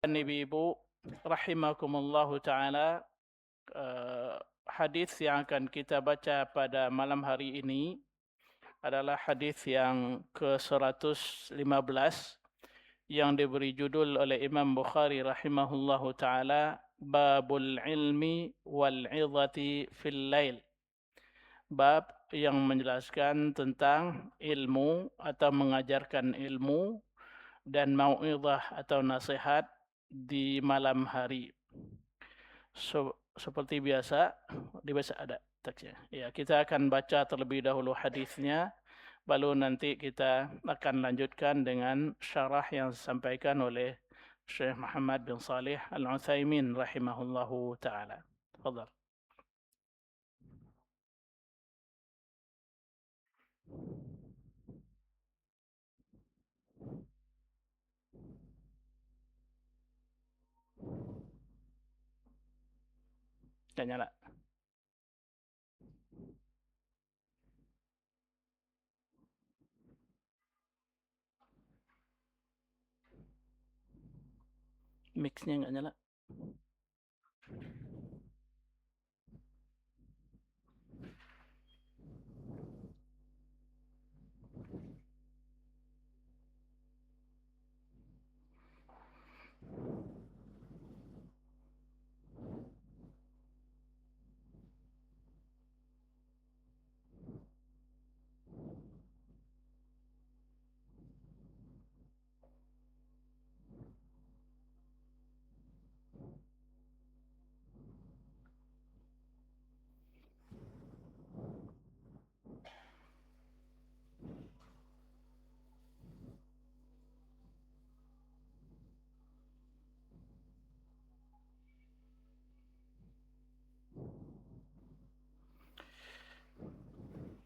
Ibu-ibu rahimakumullahu ta'ala, hadis yang akan kita baca pada malam hari ini adalah hadis yang ke-115 yang diberi judul oleh Imam Bukhari rahimahullahu ta'ala, Babul ilmi wal izati fil lail. Bab yang menjelaskan tentang ilmu atau mengajarkan ilmu dan mau'izah atau nasihat di malam hari. Seperti biasa, ada teksnya. Ya, kita akan baca terlebih dahulu hadisnya, baru nanti kita akan lanjutkan dengan syarah yang disampaikan oleh Syekh Muhammad bin Salih Al-Utsaimin rahimahullahu taala. Tafadhal. Tak nyala. Mix-nya enggak nyala.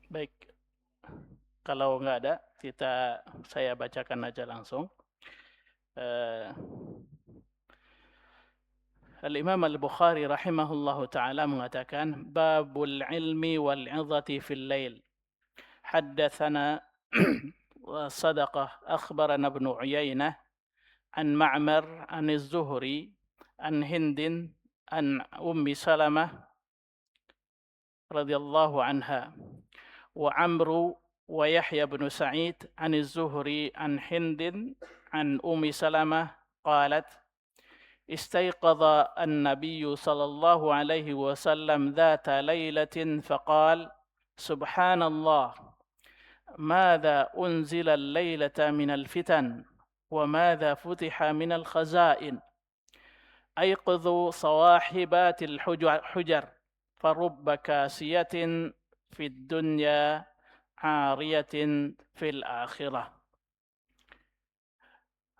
Baik, kalau enggak ada, saya bacakan aja langsung. Al-Imam Al-Bukhari rahimahullahu ta'ala mengatakan, Babul ilmi wal izati fil lail. Haddathana صدقة أخبرنا ابن عيينة عن معمر عن الزهري عن هند عن أم سلمة رضي الله عنها وعمرو ويحيى بن سعيد عن الزهري عن هند عن أم سلمة قالت استيقظ النبي صلى الله عليه وسلم ذات ليلة فقال سبحان الله ماذا أنزل الليلة من الفتن وماذا فتح من الخزائن أيقظوا صواحبات الحجر فرب كاسية في الدنيا عارية في الآخرة.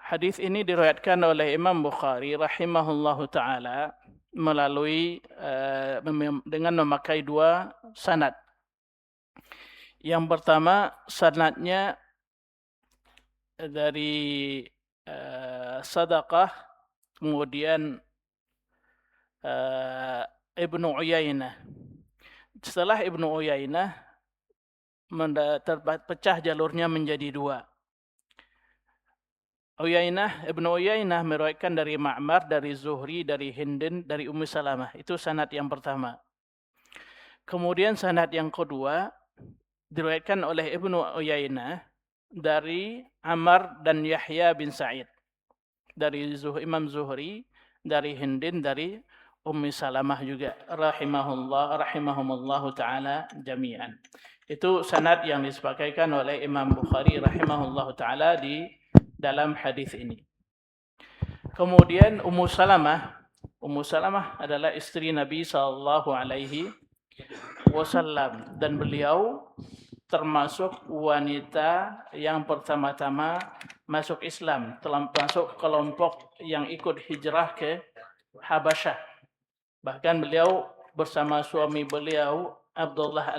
Hadis ini diriwayatkan oleh Imam Bukhari rahimahullahu taala melalui dengan memakai dua sanad. Yang pertama sanadnya dari Sadaqah, kemudian Ibnu Uyainah. Setelah Ibnu Uyainah terpecah jalurnya menjadi dua. Ibnu Uyainah meriwayatkan dari Ma'mar, dari Zuhri, dari Hindin, dari Ummu Salamah. Itu sanad yang pertama. Kemudian sanad yang kedua diriwayatkan oleh Ibnu Uyainah dari Amr dan Yahya bin Sa'id, dari Imam Zuhri, dari Hindin, dari Ummi Salamah juga rahimahumullahu taala jami'an. Itu sanad yang disepakaikan oleh Imam Bukhari rahimahullahu taala di dalam hadis ini. Kemudian Ummu Salamah adalah istri Nabi sallallahu alaihi wasallam dan beliau termasuk wanita yang pertama-tama masuk Islam, termasuk kelompok yang ikut hijrah ke Habasyah. Bahkan beliau bersama suami beliau Abdullah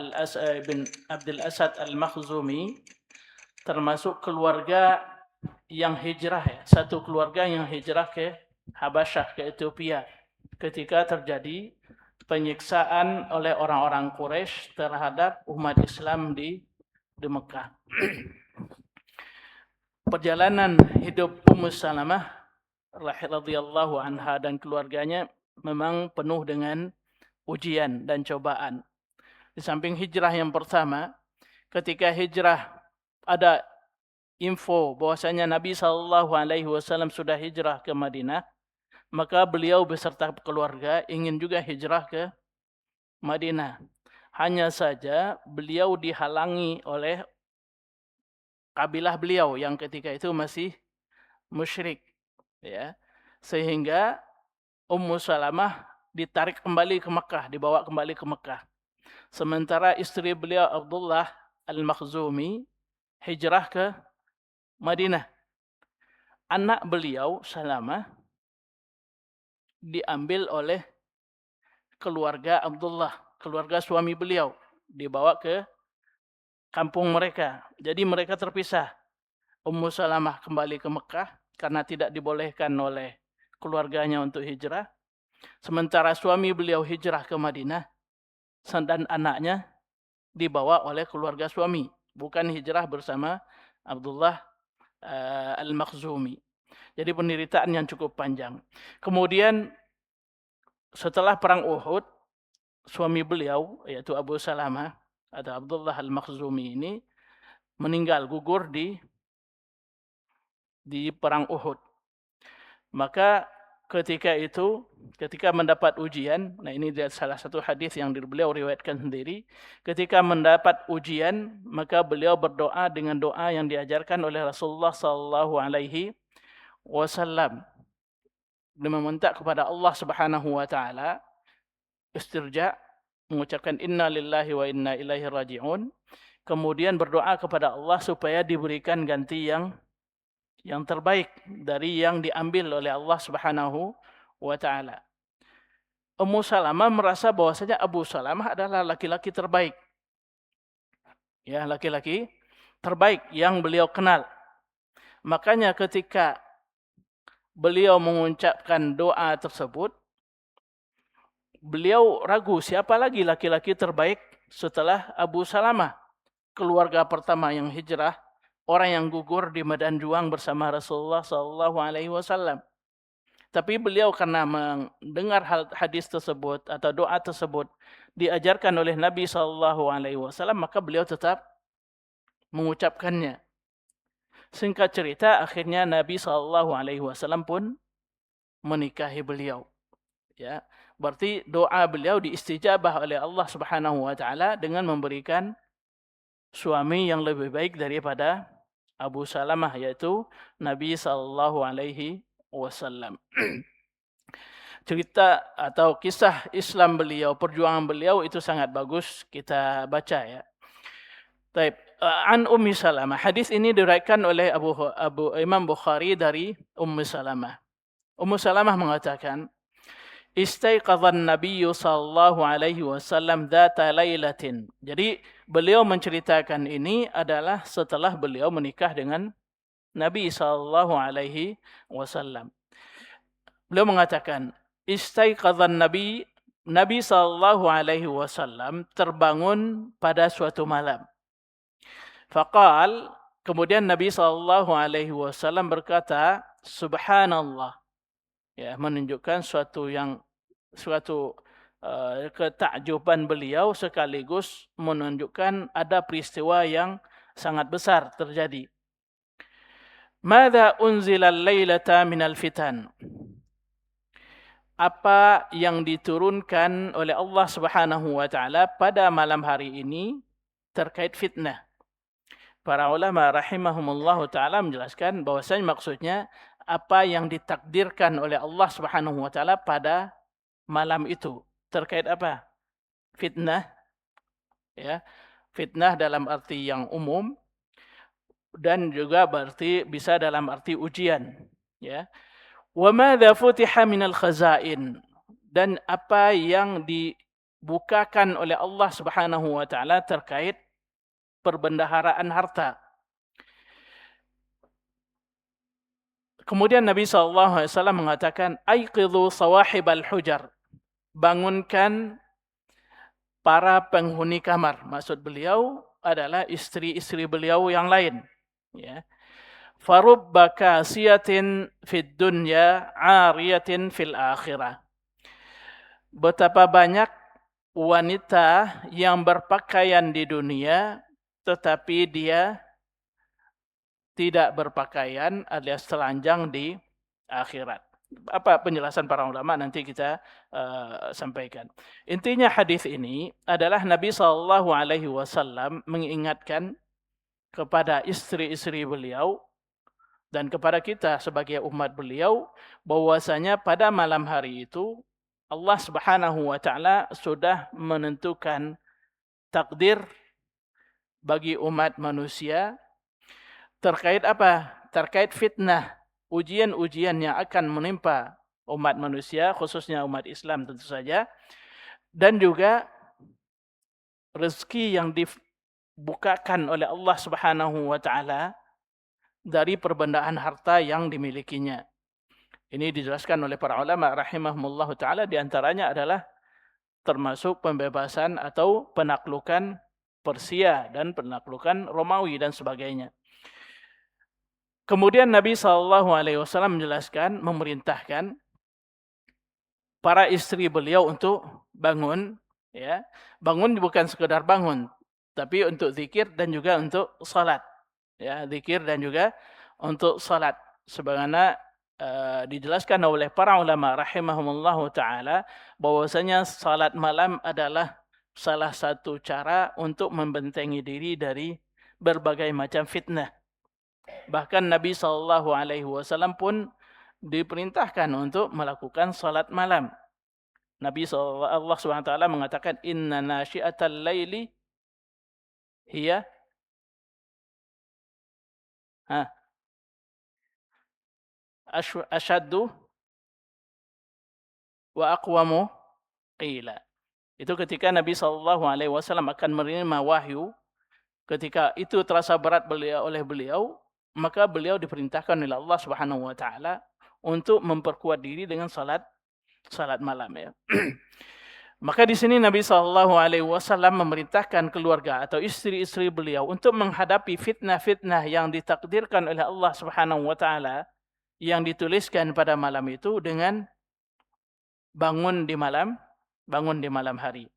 bin Abdul Asad Al-Makhzumi termasuk keluarga yang hijrah, satu keluarga yang hijrah ke Habasyah, ke Ethiopia ketika terjadi penyiksaan oleh orang-orang Quraisy terhadap umat Islam di Mekah. Perjalanan hidup Ummu Salamah radhiyallahu anha dan keluarganya memang penuh dengan ujian dan cobaan. Di samping hijrah yang pertama, ketika hijrah ada info bahwasanya Nabi SAW sudah hijrah ke Madinah, maka beliau beserta keluarga ingin juga hijrah ke Madinah. Hanya saja beliau dihalangi oleh kabilah beliau yang ketika itu masih musyrik, ya. Sehingga Ummu Salamah ditarik kembali ke Mekah, dibawa kembali ke Mekah. Sementara istri beliau Abdullah Al-Makhzumi hijrah ke Madinah. Anak beliau Salamah diambil oleh keluarga Abdullah, keluarga suami beliau, dibawa ke kampung mereka. Jadi mereka terpisah. Ummu Salamah kembali ke Mekah karena tidak dibolehkan oleh keluarganya untuk hijrah. Sementara suami beliau hijrah ke Madinah dan anaknya dibawa oleh keluarga suami, bukan hijrah bersama Abdullah Al-Makhzumi. Jadi penderitaan yang cukup panjang. Kemudian setelah perang Uhud, suami beliau yaitu Abu Salamah atau Abdullah Al-Makhzumi ini meninggal, gugur di perang Uhud. Maka ketika itu, ketika mendapat ujian, nah ini salah satu hadis yang beliau riwayatkan sendiri, ketika mendapat ujian, maka beliau berdoa dengan doa yang diajarkan oleh Rasulullah sallallahu alaihi wasallam. Dia meminta kepada Allah Subhanahu wa taala istirja, mengucapkan inna lillahi wa inna ilaihi raji'un, kemudian berdoa kepada Allah supaya diberikan ganti yang terbaik dari yang diambil oleh Allah Subhanahu wa taala. Ummu Salamah merasa bahwasanya Abu Salamah adalah laki-laki terbaik. Ya, laki-laki terbaik yang beliau kenal. Makanya ketika beliau mengucapkan doa tersebut, beliau ragu siapa lagi laki-laki terbaik setelah Abu Salamah, keluarga pertama yang hijrah, orang yang gugur di medan juang bersama Rasulullah SAW. Tapi beliau karena mendengar hadis tersebut atau doa tersebut diajarkan oleh Nabi SAW, maka beliau tetap mengucapkannya. Singkat cerita, akhirnya Nabi SAW pun menikahi beliau. Ya, berarti doa beliau diistijabah oleh Allah Subhanahu wa taala dengan memberikan suami yang lebih baik daripada Abu Salamah, yaitu Nabi sallallahu alaihi wasallam. Cerita atau kisah Islam beliau, perjuangan beliau itu sangat bagus kita baca, ya. Taib. An Ummi Salamah. Hadis ini diriwayatkan oleh Imam Bukhari dari Ummu Salamah. Ummu Salamah mengatakan, Istaiqadhan Nabiyyu sallallahu alaihi wasallam dzata lailatin. Jadi beliau menceritakan ini adalah setelah beliau menikah dengan Nabi sallallahu alaihi wasallam. Beliau mengatakan, Istaiqadhan Nabi sallallahu alaihi wasallam terbangun pada suatu malam. Faqal, kemudian Nabi sallallahu alaihi wasallam berkata, Subhanallah. Ya, menunjukkan suatu ketakjuban beliau sekaligus menunjukkan ada peristiwa yang sangat besar terjadi. Madza unzila al-lailata minal fitan? Apa yang diturunkan oleh Allah Subhanahu wa taala pada malam hari ini terkait fitnah? Para ulama rahimahumullah taala menjelaskan bahwasanya maksudnya apa yang ditakdirkan oleh Allah Subhanahu wa taala pada malam itu terkait apa? Fitnah, ya. Fitnah dalam arti yang umum dan juga berarti bisa dalam arti ujian, ya. Wa madza futiha minal khazain, dan apa yang dibukakan oleh Allah Subhanahu wa taala terkait perbendaharaan harta. Kemudian Nabi SAW mengatakan, Aiqidhu sawahibal hujar. Bangunkan para penghuni kamar. Maksud beliau adalah istri-istri beliau yang lain. Ya. farubba kasiyatin fid dunya 'ariyatin fil akhirah. Betapa banyak wanita yang berpakaian di dunia tetapi dia tidak berpakaian alias telanjang di akhirat. Apa penjelasan para ulama nanti kita sampaikan. Intinya hadis ini adalah Nabi SAW mengingatkan kepada istri-istri beliau dan kepada kita sebagai umat beliau bahwasanya pada malam hari itu Allah Subhanahu wa taala sudah menentukan takdir bagi umat manusia terkait apa? Terkait fitnah, ujian-ujian yang akan menimpa umat manusia, khususnya umat Islam tentu saja, dan juga rezeki yang dibukakan oleh Allah Subhanahu wa taala dari perbendaan harta yang dimilikinya. Ini dijelaskan oleh para ulama rahimahumullah taala, di antaranya adalah termasuk pembebasan atau penaklukan Persia dan penaklukan Romawi dan sebagainya. Kemudian Nabi SAW menjelaskan, memerintahkan para istri beliau untuk bangun, ya, bangun bukan sekedar bangun, tapi untuk zikir dan juga untuk salat, ya, zikir dan juga untuk salat. Sebagaimana dijelaskan oleh para ulama rahimahumullah taala bahwasanya salat malam adalah salah satu cara untuk membentengi diri dari berbagai macam fitnah. Bahkan Nabi SAW pun diperintahkan untuk melakukan salat malam. Allah SWT mengatakan inna nasyi'atal laili hiya asyaddu wa aqwamu qila. Itu ketika Nabi SAW akan menerima wahyu, ketika itu terasa berat oleh beliau, maka beliau diperintahkan oleh Allah Subhanahu wa taala untuk memperkuat diri dengan salat malam, ya. Maka di sini Nabi SAW memerintahkan keluarga atau istri-istri beliau untuk menghadapi fitnah-fitnah yang ditakdirkan oleh Allah Subhanahu wa taala yang dituliskan pada malam itu dengan bangun di malam hari.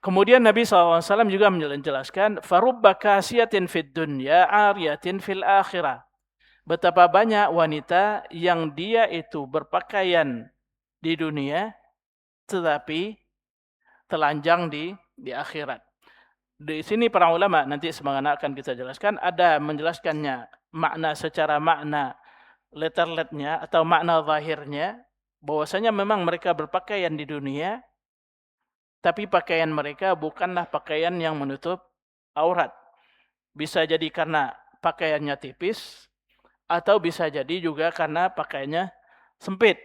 Kemudian Nabi SAW juga menjelaskan farubba kasiyatin fid dunya 'ariyatin fil akhirah. Betapa banyak wanita yang dia itu berpakaian di dunia tetapi telanjang di akhirat. Di sini para ulama nanti sebagaimana akan kita jelaskan ada menjelaskannya makna secara makna letterletnya atau makna zahirnya bahwasanya memang mereka berpakaian di dunia tapi pakaian mereka bukanlah pakaian yang menutup aurat. Bisa jadi karena pakaiannya tipis atau bisa jadi juga karena pakaiannya sempit.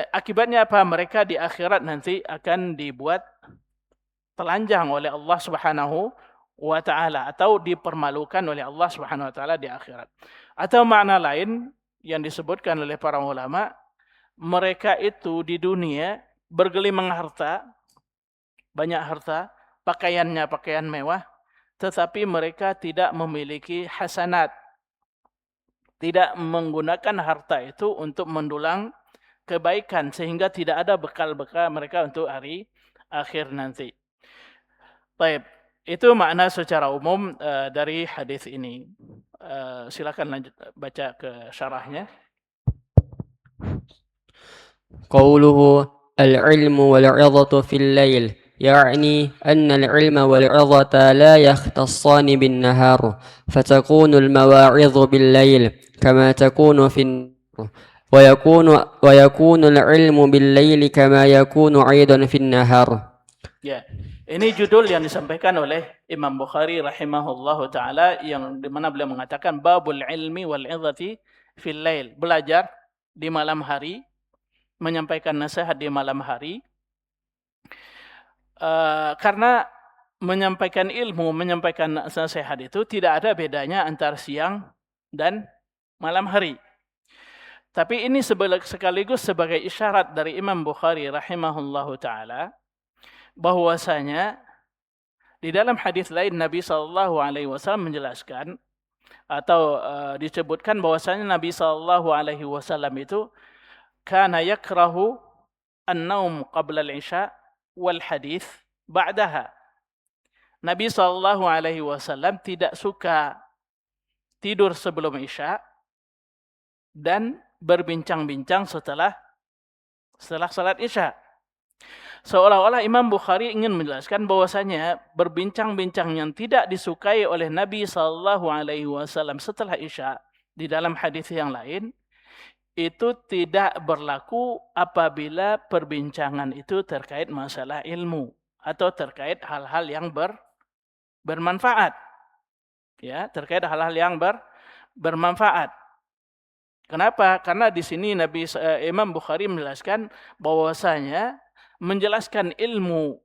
Akibatnya apa? Mereka di akhirat nanti akan dibuat telanjang oleh Allah Subhanahu wa taala atau dipermalukan oleh Allah Subhanahu wa taala di akhirat. Atau makna lain yang disebutkan oleh para ulama, mereka itu di dunia bergelimang harta, banyak harta, pakaiannya pakaian mewah, tetapi mereka tidak memiliki hasanat. Tidak menggunakan harta itu untuk mendulang kebaikan sehingga tidak ada bekal-bekal mereka untuk hari akhir nanti. Baik, itu makna secara umum dari hadis ini. Silakan lanjut baca ke syarahnya. Qauluhu al-ilmu wal-'idhatu fil lail يعني أن العلم والعظة لا يختصان بالنهار فتكون المواعظ بالليل كما تكون في النهار ويكون العلم بالليل كما يكون أيضا في النهار. Ya, ini judul yang disampaikan oleh Imam Bukhari rahimahullahu taala yang dimana beliau mengatakan babul ilmi wal 'idhati fil lail, belajar di malam hari, menyampaikan nasihat di malam hari. Karena menyampaikan ilmu, menyampaikan nasihat itu tidak ada bedanya antara siang dan malam hari. Tapi ini sekaligus sebagai isyarat dari Imam Bukhari rahimahullahu taala bahwasanya di dalam hadis lain Nabi SAW menjelaskan atau disebutkan bahwasanya Nabi sallallahu alaihi wasallam itu kana yakrahu an-naum qabla al-isya wal hadits ba'daha. Nabi sallallahu alaihi wasallam tidak suka tidur sebelum isya dan berbincang-bincang setelah salat isya. Seolah-olah Imam Bukhari ingin menjelaskan bahwasanya berbincang-bincang yang tidak disukai oleh Nabi sallallahu alaihi wasallam setelah isya di dalam hadis yang lain itu tidak berlaku apabila perbincangan itu terkait masalah ilmu atau terkait hal-hal yang bermanfaat. Ya, terkait hal-hal yang bermanfaat. Kenapa? Karena di sini Imam Bukhari menjelaskan bahwasanya menjelaskan ilmu,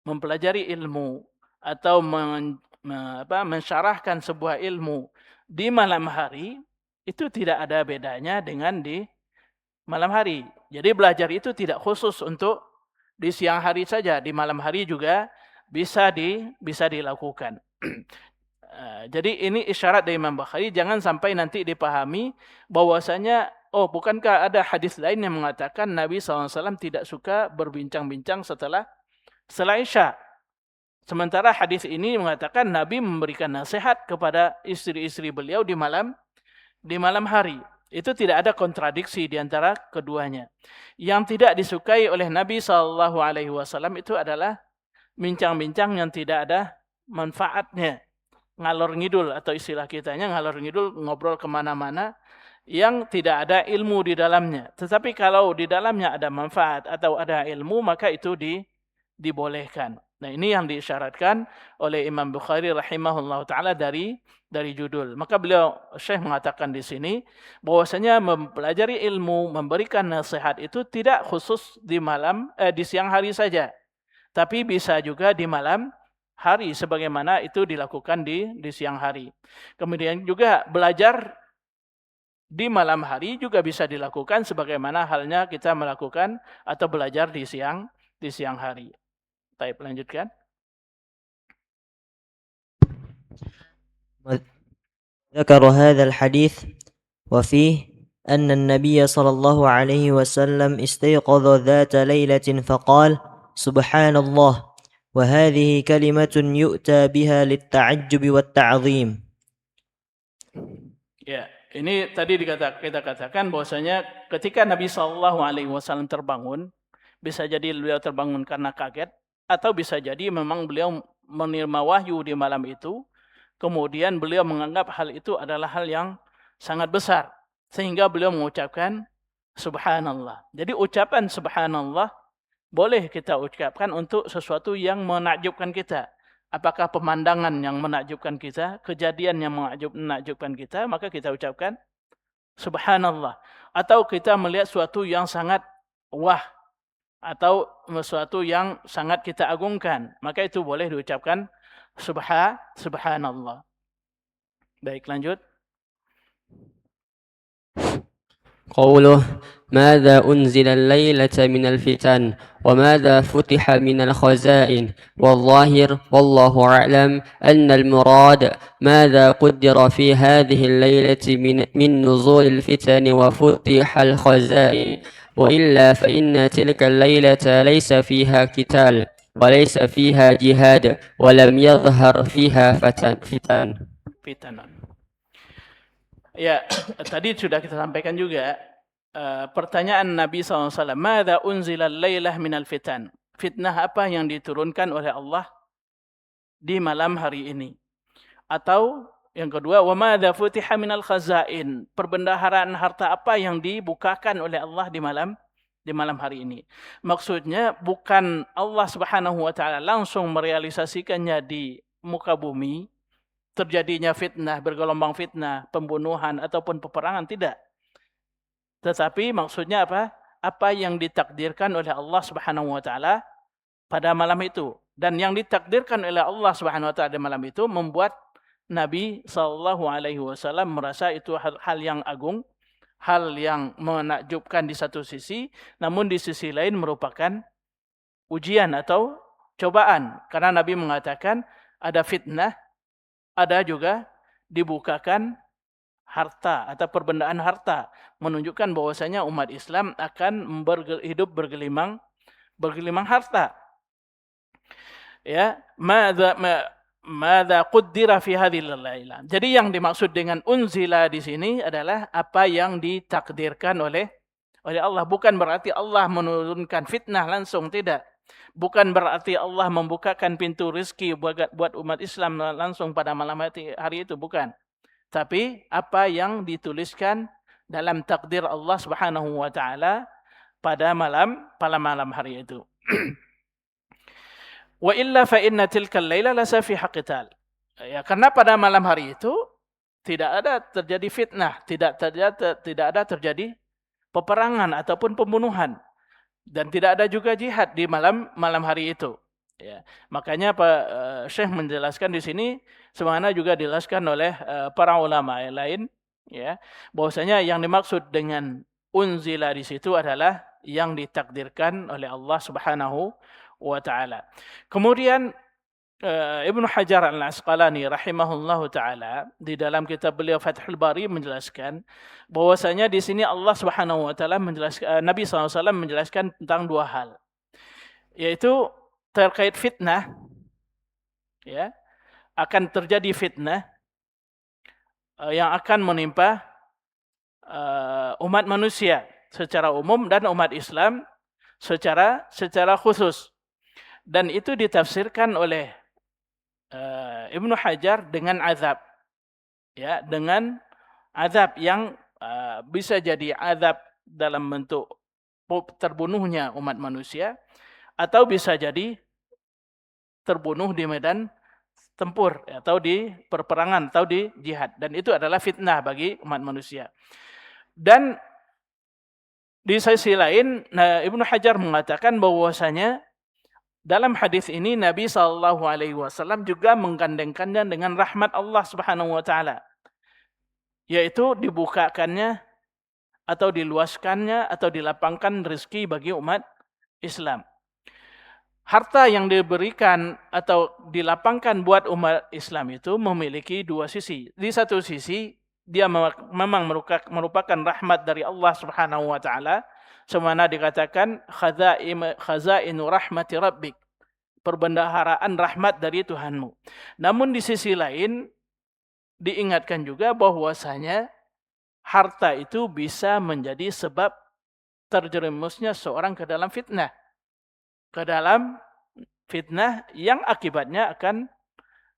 mempelajari ilmu atau mensyarahkan sebuah ilmu di malam hari itu tidak ada bedanya dengan di malam hari. Jadi belajar itu tidak khusus untuk di siang hari saja, di malam hari juga bisa dilakukan. Jadi ini isyarat dari Imam Bukhari, jangan sampai nanti dipahami bahwasanya bukankah ada hadis lain yang mengatakan Nabi SAW tidak suka berbincang-bincang setelah isya. Sementara hadis ini mengatakan Nabi memberikan nasihat kepada istri-istri beliau di malam hari. Itu tidak ada kontradiksi di antara keduanya. Yang tidak disukai oleh Nabi SAW itu adalah bincang-bincang yang tidak ada manfaatnya. Ngalor ngidul atau istilah kitanya ngalor ngidul, ngobrol kemana-mana yang tidak ada ilmu di dalamnya. Tetapi kalau di dalamnya ada manfaat atau ada ilmu, maka itu dibolehkan. Nah, ini yang diisyaratkan oleh Imam Bukhari rahimahullah ta'ala dari judul. Maka beliau Syekh mengatakan di sini bahwasanya mempelajari ilmu, memberikan nasihat itu tidak khusus di siang hari saja, tapi bisa juga di malam hari sebagaimana itu dilakukan di siang hari. Kemudian juga belajar di malam hari juga bisa dilakukan sebagaimana halnya kita melakukan atau belajar di siang hari. Baik, lanjutkan. ذكر هذا الحديث وفيه أن النبي صلى الله عليه وسلم استيقظ ذات ليلة فقال سبحان الله وهذه كلمة يؤتى بها للتعجب والتعظيم. Ya, ini tadi kita katakan bahwasanya ketika Nabi SAW terbangun, bisa jadi beliau terbangun karena kaget, atau bisa jadi memang beliau menerima wahyu di malam itu, kemudian beliau menganggap hal itu adalah hal yang sangat besar, sehingga beliau mengucapkan subhanallah. Jadi ucapan subhanallah boleh kita ucapkan untuk sesuatu yang menakjubkan kita. Apakah pemandangan yang menakjubkan kita, kejadian yang menakjubkan kita, maka kita ucapkan subhanallah. Atau kita melihat sesuatu yang sangat wah, atau sesuatu yang sangat kita agungkan, maka itu boleh diucapkan subhanallah. Baik, lanjut. قوله ماذا أنزل الليلة من الفتن وماذا فتح من الخزائن والظاهر والله أعلم أن المراد ماذا قدر في هذه الليلة من نزول الفتن وفتح الخزائن وإلا فإن تلك الليلة ليس فيها قتال وليس فيها جهاد ولم يظهر فيها فتن. Ya, tadi sudah kita sampaikan juga pertanyaan Nabi SAW. Mada unzilal laylah minal fitan. Fitnah apa yang diturunkan oleh Allah di malam hari ini? Atau yang kedua, wa mada futiha minal khazain. Perbendaharaan harta apa yang dibukakan oleh Allah di malam hari ini? Maksudnya bukan Allah Subhanahu wa taala langsung merealisasikannya di muka bumi, terjadinya fitnah, bergelombang fitnah, pembunuhan ataupun peperangan, tidak. Tetapi maksudnya apa? Apa yang ditakdirkan oleh Allah Subhanahu wa taala pada malam itu. Dan yang ditakdirkan oleh Allah Subhanahu wa taala pada malam itu membuat Nabi sallallahu alaihi wasallam merasa itu hal yang agung, hal yang menakjubkan di satu sisi, namun di sisi lain merupakan ujian atau cobaan. Karena Nabi mengatakan ada fitnah, ada juga dibukakan harta atau perbendaan harta, menunjukkan bahwasanya umat Islam akan hidup bergelimang harta. Ya, madza quddira fi hadhil lailah. Jadi yang dimaksud dengan unzila di sini adalah apa yang ditakdirkan oleh Allah, bukan berarti Allah menurunkan fitnah langsung, tidak. Bukan berarti Allah membukakan pintu rezeki buat umat Islam langsung pada malam hari itu, bukan. Tapi apa yang dituliskan dalam takdir Allah Subhanahu wa taala pada malam hari itu. Wa illa fa inna tilkal laila la safiha qital. Ya, karena pada malam hari itu tidak ada terjadi fitnah, tidak ada terjadi peperangan ataupun pembunuhan, dan tidak ada juga jihad di malam hari itu. Ya, makanya Syekh menjelaskan di sini, sebagaimana juga dijelaskan oleh para ulama yang lain, ya, bahwasanya yang dimaksud dengan unzila di situ adalah yang ditakdirkan oleh Allah Subhanahu wa taala. Kemudian Ibnu Hajar Al-Asqalani rahimahullahu taala di dalam kitab beliau Fathul Bari menjelaskan bahwasanya di sini Allah Subhanahu wa taala menjelaskan, Nabi SAW menjelaskan tentang dua hal, yaitu terkait fitnah, ya, akan terjadi fitnah yang akan menimpa umat manusia secara umum dan umat Islam secara khusus, dan itu ditafsirkan oleh Ibnu Hajar dengan azab, ya, dengan azab yang bisa jadi azab dalam bentuk terbunuhnya umat manusia, atau bisa jadi terbunuh di medan tempur, atau di perperangan, atau di jihad, dan itu adalah fitnah bagi umat manusia. Dan di sisi lain, Ibnu Hajar mengatakan bahwasanya dalam hadis ini Nabi SAW juga menggandengkannya dengan rahmat Allah Subhanahu wa taala, yaitu dibukakannya atau diluaskannya atau dilapangkan rezeki bagi umat Islam. Harta yang diberikan atau dilapangkan buat umat Islam itu memiliki dua sisi. Di satu sisi dia memang merupakan rahmat dari Allah Subhanahu wa taala, semana dikatakan khazainu rahmati rabbik, perbendaharaan rahmat dari Tuhanmu. Namun di sisi lain diingatkan juga bahwasanya harta itu bisa menjadi sebab terjerumusnya seorang ke dalam fitnah yang akibatnya akan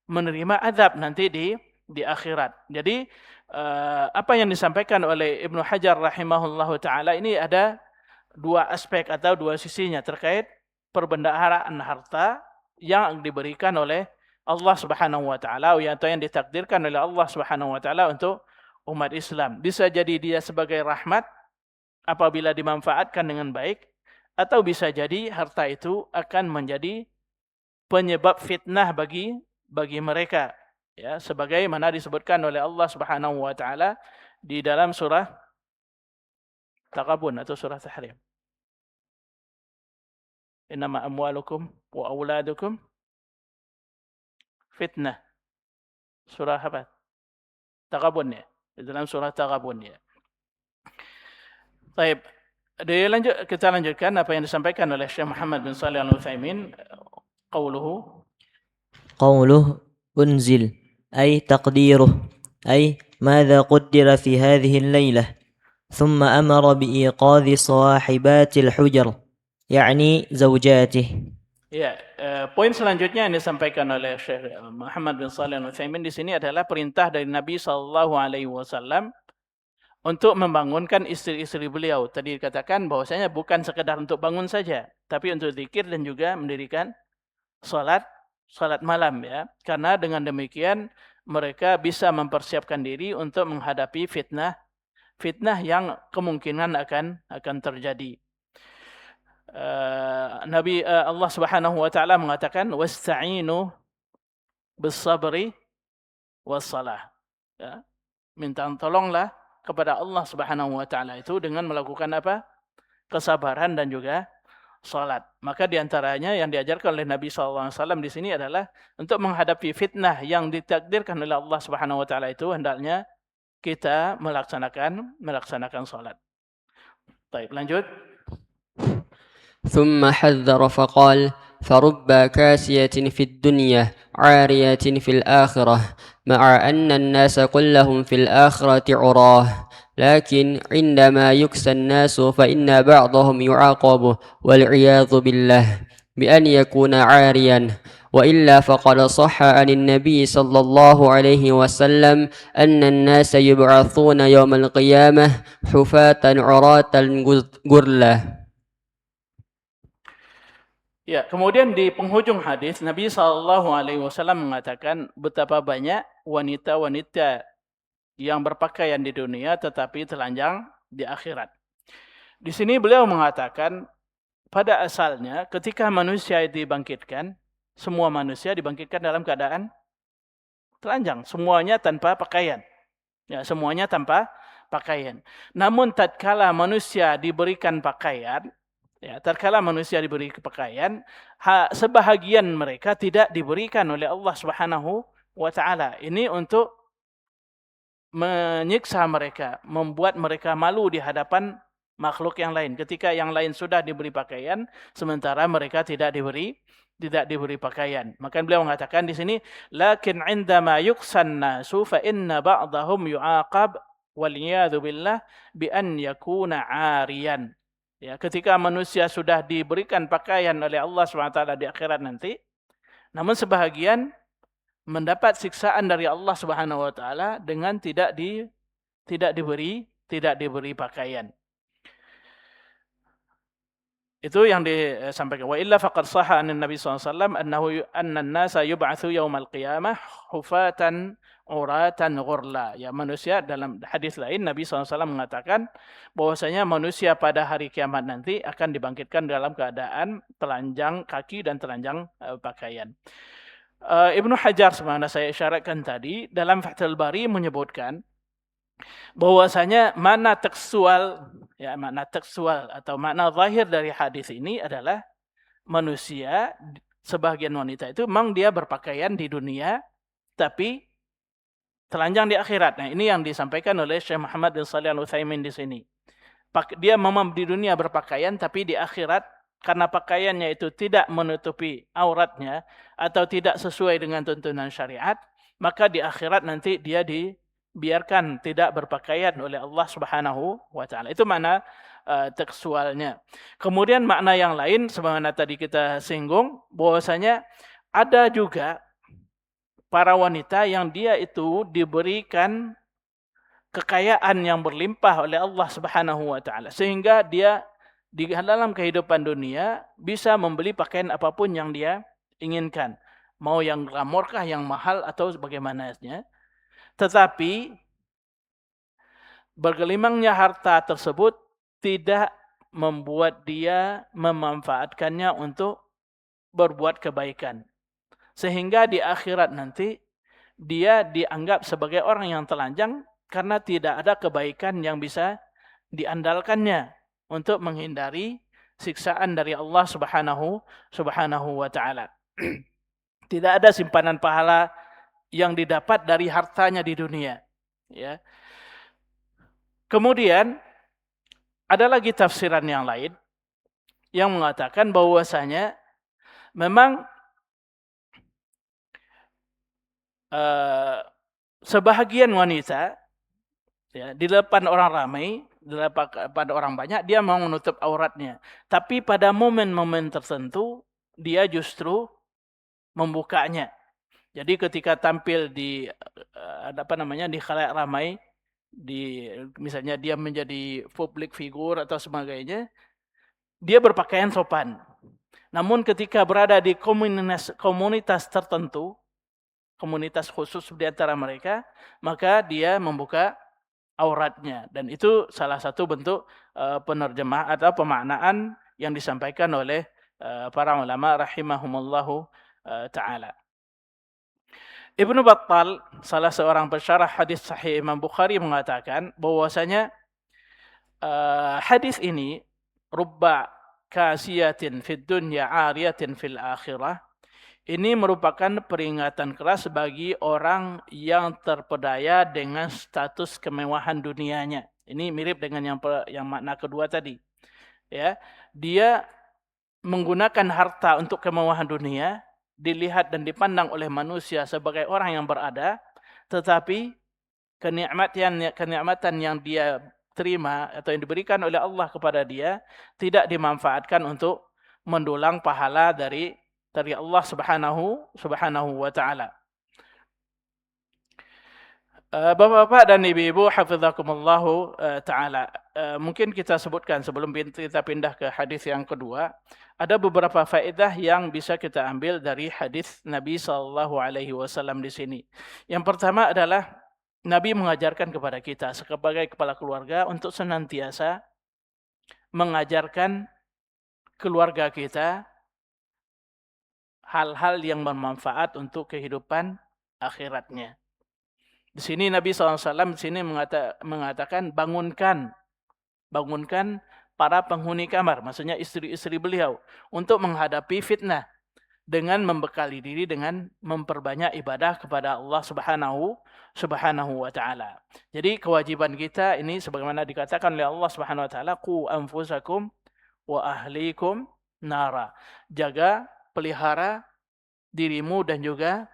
menerima azab nanti di akhirat. Jadi apa yang disampaikan oleh Ibnu Hajar rahimahullahu taala ini ada dua aspek atau dua sisinya terkait perbendaharaan harta yang diberikan oleh Allah Subhanahu wa taala, atau yang ditakdirkan oleh Allah Subhanahu wa taala untuk umat Islam. Bisa jadi dia sebagai rahmat apabila dimanfaatkan dengan baik, atau bisa jadi harta itu akan menjadi penyebab fitnah bagi mereka, ya, sebagaimana disebutkan oleh Allah Subhanahu wa taala di dalam surah Taghabun atau surah Tahrim. Innama amwalukum wa auladukum fitnah. Surah apa? Taghabun, ya. Di dalam surah Taghabun, ya. Baik. Kita lanjutkan apa yang disampaikan oleh Syekh Muhammad bin Shalih Al-Utsaimin. قوله أنزل أي تقديره، أي ماذا قدر في هذه الليلة، ثم أمر بإيقاظ صاحبات الحجر يعني زوجاته. Ya, poin selanjutnya yang disampaikan oleh Syekh Muhammad bin Shalih Al-Utsaimin di sini adalah perintah dari Nabi SAW untuk membangunkan istri-istri beliau. Tadi dikatakan bahwasanya bukan sekedar untuk bangun saja, tapi untuk zikir dan juga mendirikan salat malam, ya. Karena dengan demikian mereka bisa mempersiapkan diri untuk menghadapi fitnah yang kemungkinan akan terjadi. Allah Subhanahu wa taala mengatakan wasta'inu bis-sabri was-salah. Ya. Minta tolonglah kepada Allah Subhanahu wa taala itu dengan melakukan apa? Kesabaran dan juga salat. Maka diantaranya yang diajarkan oleh Nabi SAW di sini adalah untuk menghadapi fitnah yang ditakdirkan oleh Allah Subhanahu Wa Taala itu hendaknya kita melaksanakan salat. Baik, lanjut. ثم حذر فقال فرب كاسية في الدنيا عارية في الآخرة مع أن الناس كلهم في الآخرة عراه لكن عندما يكسى الناس فإن بعضهم يعاقب والعياذ بالله بأن يكون عاريا وإلا فقد صح عن النبي صلى الله عليه وسلم أن الناس يبعثون يوم القيامة حفاة عراة غرلا. Ya, kemudian di penghujung hadis Nabi SAW mengatakan betapa banyak wanita-wanita yang berpakaian di dunia tetapi telanjang di akhirat. Di sini beliau mengatakan pada asalnya ketika manusia dibangkitkan, semua manusia dibangkitkan dalam keadaan telanjang, semuanya tanpa pakaian. Ya, semuanya tanpa pakaian. Namun tatkala manusia diberikan pakaian, ya, tatkala manusia diberi pakaian, sebahagian mereka tidak diberikan oleh Allah Subhanahu wa Ta'ala. Ini untuk menyiksa mereka, membuat mereka malu di hadapan makhluk yang lain. Ketika yang lain sudah diberi pakaian, sementara mereka tidak diberi pakaian. Maka beliau mengatakan di sini, lakin indama yuksan nasu fa inna ba'dahum yu'aqab wal iyadu billah bi an yakuna 'ariyan. Ya, ketika manusia sudah diberikan pakaian oleh Allah SWT di akhirat nanti, namun sebahagian mendapat siksaan dari Allah Subhanahu wa taala dengan tidak diberi pakaian. Itu yang disampaikan. Wa illa faqad sahha an Nabi sallallahu alaihi wasallam annahu anna an-nasa yub'atsu yaumal qiyamah hufatan uratan ghurla. Ya, manusia dalam hadis lain Nabi SAW mengatakan bahwasanya manusia pada hari kiamat nanti akan dibangkitkan dalam keadaan telanjang kaki dan telanjang pakaian. Ibnu Hajar sebagaimana saya isyaratkan tadi dalam Fathul Bari menyebutkan bahwasanya makna tekstual atau makna zahir dari hadis ini adalah manusia, sebagian wanita itu memang dia berpakaian di dunia tapi telanjang di akhirat. Nah, ini yang disampaikan oleh Syekh Muhammad bin Shalih Al-Utsaimin di sini. Dia memang di dunia berpakaian tapi di akhirat karena pakaiannya itu tidak menutupi auratnya atau tidak sesuai dengan tuntunan syariat, maka di akhirat nanti dia dibiarkan tidak berpakaian oleh Allah Subhanahu wa taala. Itu makna tekstualnya. Kemudian makna yang lain sebagaimana tadi kita singgung bahwasanya ada juga para wanita yang dia itu diberikan kekayaan yang berlimpah oleh Allah Subhanahu wa taala sehingga dia di dalam kehidupan dunia bisa membeli pakaian apapun yang dia inginkan. Mau yang glamorkah, yang mahal atau bagaimananya. Tetapi bergelimangnya harta tersebut tidak membuat dia memanfaatkannya untuk berbuat kebaikan. Sehingga di akhirat nanti dia dianggap sebagai orang yang telanjang karena tidak ada kebaikan yang bisa diandalkannya untuk menghindari siksaan dari Allah Subhanahu wa taala. Tidak ada simpanan pahala yang didapat dari hartanya di dunia, ya. Kemudian ada lagi tafsiran yang lain yang mengatakan bahwasanya memang sebahagian wanita, ya, di depan orang ramai, di depan orang banyak, dia mau menutup auratnya. Tapi pada momen-momen tertentu, dia justru membukanya. Jadi ketika tampil di di khalayak ramai, misalnya dia menjadi public figure atau sebagainya, dia berpakaian sopan. Namun ketika berada di komunitas tertentu, komunitas khusus di antara mereka, maka dia membuka auratnya, dan itu salah satu bentuk penerjemah atau pemaknaan yang disampaikan oleh para ulama rahimahumullahu taala. Ibnu Battal, salah seorang pensyarah hadis sahih Imam Bukhari, mengatakan bahwasanya hadis ini rubba kasiyatin fid dunya 'ariyatin fil akhirah. Ini merupakan peringatan keras bagi orang yang terpedaya dengan status kemewahan dunianya. Ini mirip dengan yang makna kedua tadi. Ya, dia menggunakan harta untuk kemewahan dunia, dilihat dan dipandang oleh manusia sebagai orang yang berada, tetapi kenikmatan yang dia terima atau yang diberikan oleh Allah kepada dia tidak dimanfaatkan untuk mendulang pahala dari Allah Subhanahu wa taala. Bapak-bapak dan ibu-ibu hafizakumullahu taala. Mungkin kita sebutkan sebelum kita pindah ke hadis yang kedua, ada beberapa faedah yang bisa kita ambil dari hadis Nabi sallallahu alaihi wasallam di sini. Yang pertama adalah Nabi mengajarkan kepada kita sebagai kepala keluarga untuk senantiasa mengajarkan keluarga kita hal-hal yang bermanfaat untuk kehidupan akhiratnya. Di sini Nabi SAW di sini mengatakan bangunkan para penghuni kamar, maksudnya istri-istri beliau, untuk menghadapi fitnah dengan membekali diri dengan memperbanyak ibadah kepada Allah Subhanahu wa taala. Jadi kewajiban kita ini sebagaimana dikatakan oleh Allah Subhanahu wa taala, qu anfusakum wa ahlikum nara. Jaga, pelihara dirimu dan juga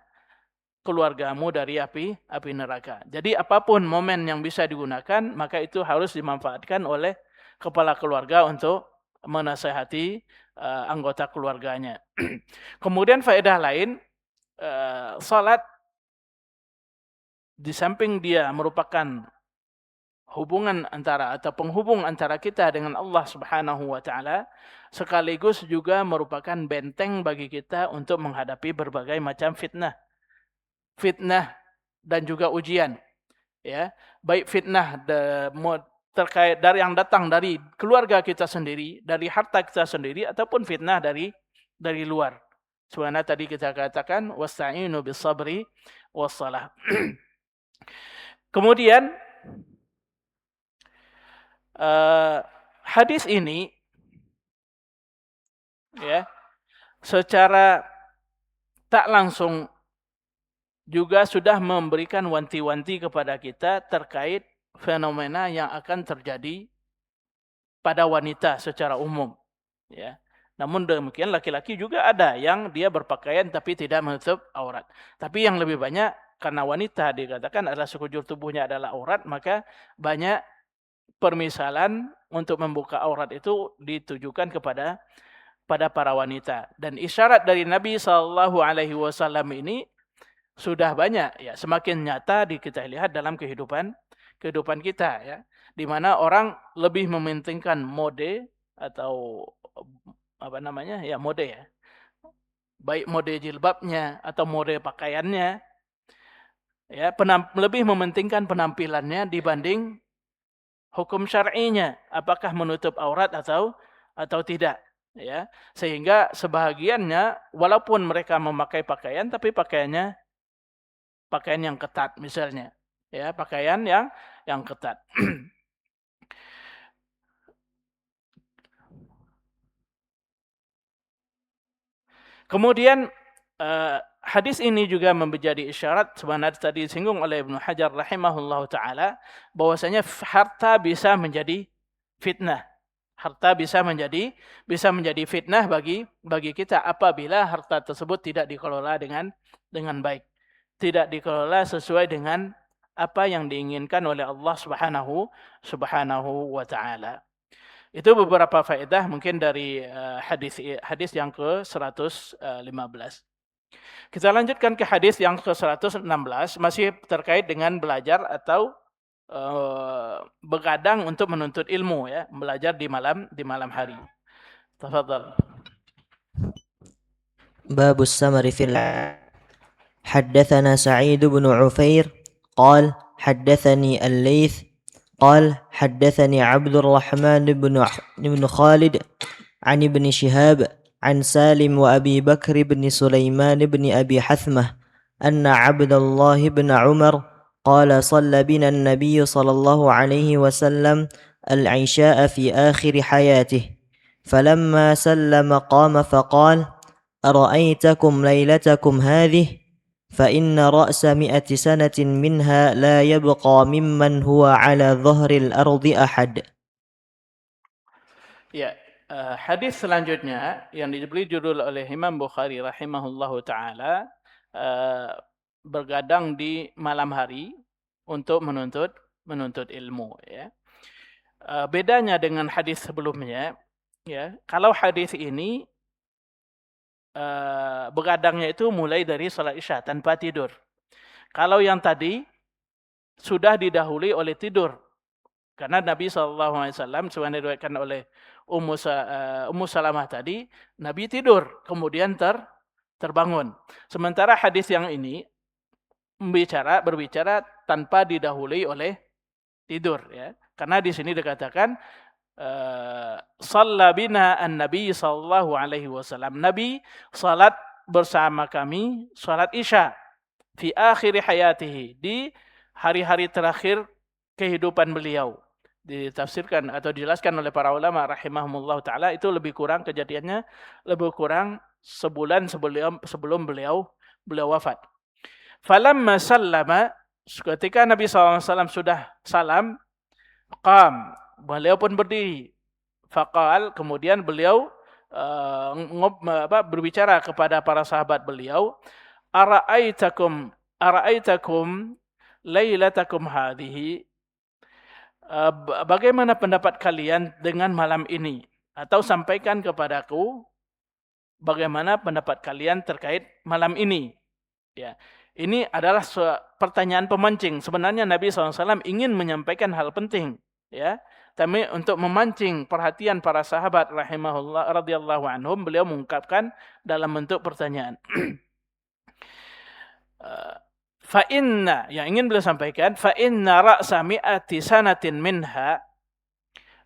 keluargamu dari api neraka. Jadi apapun momen yang bisa digunakan, maka itu harus dimanfaatkan oleh kepala keluarga untuk menasihati anggota keluarganya. Kemudian faedah lain, salat di samping dia merupakan hubungan antara atau penghubung antara kita dengan Allah Subhanahu wa taala, sekaligus juga merupakan benteng bagi kita untuk menghadapi berbagai macam fitnah dan juga ujian. Ya, baik fitnah terkait dari yang datang dari keluarga kita sendiri, dari harta kita sendiri, ataupun fitnah dari luar. Sebenarnya tadi kita katakan wasta'inu bis sabri wassalah. Kemudian hadis ini ya secara tak langsung juga sudah memberikan wanti-wanti kepada kita terkait fenomena yang akan terjadi pada wanita secara umum, ya. Namun demikian laki-laki juga ada yang dia berpakaian tapi tidak menutup aurat. Tapi yang lebih banyak karena wanita dikatakan adalah sekujur tubuhnya adalah aurat, maka banyak permisalan untuk membuka aurat itu ditujukan kepada para wanita. Dan isyarat dari Nabi SAW ini sudah banyak, ya, semakin nyata kita lihat dalam kehidupan kita, ya, di mana orang lebih mementingkan mode atau mode, ya, baik mode jilbabnya atau mode pakaiannya, ya, lebih mementingkan penampilannya dibanding hukum syar'inya, apakah menutup aurat atau tidak, ya. Sehingga sebahagiannya walaupun mereka memakai pakaian tapi pakaian yang ketat misalnya, ya, pakaian yang ketat. Kemudian hadis ini juga menjadi isyarat sebenarnya tadi disinggung oleh Ibnu Hajar rahimahullahu taala bahwasanya harta bisa menjadi fitnah. Harta bisa menjadi fitnah bagi kita apabila harta tersebut tidak dikelola dengan baik. Tidak dikelola sesuai dengan apa yang diinginkan oleh Allah Subhanahu wa taala. Itu beberapa faedah mungkin dari hadis yang ke-115. Kita lanjutkan ke hadis yang ke-116, masih terkait dengan belajar atau begadang untuk menuntut ilmu, ya, belajar di malam hari. Tafadhal. Babus samari fil حدثنا سعيد بن عفير قال حدثني الليث قال حدثني عبد الرحمن بن خالد عن ابن شهاب عن سالم وأبي بكر بن سليمان بن أبي حثمة أن عبد الله بن عمر قال صلى بنا النبي صلى الله عليه وسلم العشاء في آخر حياته فلما سلم قام فقال أرأيتكم ليلتكم هذه فإن رأس 100 سنة منها لا يبقى ممن هو على ظهر الأرض أحد. Ya, hadis selanjutnya yang diberi judul oleh Imam Bukhari rahimahullahu taala, bergadang di malam hari untuk menuntut ilmu, ya. Bedanya dengan hadis sebelumnya, ya. Kalau hadis ini begadangnya itu mulai dari salat Isya tanpa tidur. Kalau yang tadi sudah didahului oleh tidur. Karena Nabi SAW sebenarnya diriwayatkan oleh Ummu Salamah tadi, Nabi tidur, kemudian terbangun. Sementara hadis yang ini berbicara tanpa didahului oleh tidur, ya. Karena di sini dikatakan shalla bina an-nabi sallallahu alaihi wasallam. Nabi salat bersama kami salat Isya fi akhir hayatihi, di hari-hari terakhir kehidupan beliau. Ditafsirkan atau dijelaskan oleh para ulama rahimahumullah taala, itu lebih kurang kejadiannya lebih kurang sebulan sebelum beliau wafat. Falamma sallama, ketika Nabi SAW sudah salam, qam, beliau pun berdiri. Faqal, kemudian beliau berbicara kepada para sahabat beliau, ara'aitakum lailatakum hadhihi, bagaimana pendapat kalian dengan malam ini? Atau sampaikan kepadaku bagaimana pendapat kalian terkait malam ini. Ya, ini adalah pertanyaan pemancing. Sebenarnya Nabi SAW ingin menyampaikan hal penting, ya. Tapi untuk memancing perhatian para sahabat rahimahullah radhiyallahu anhum, beliau mengungkapkan dalam bentuk pertanyaan. Fa inna, yang ingin beliau sampaikan, fa inna ra'sa 100 sanatin minha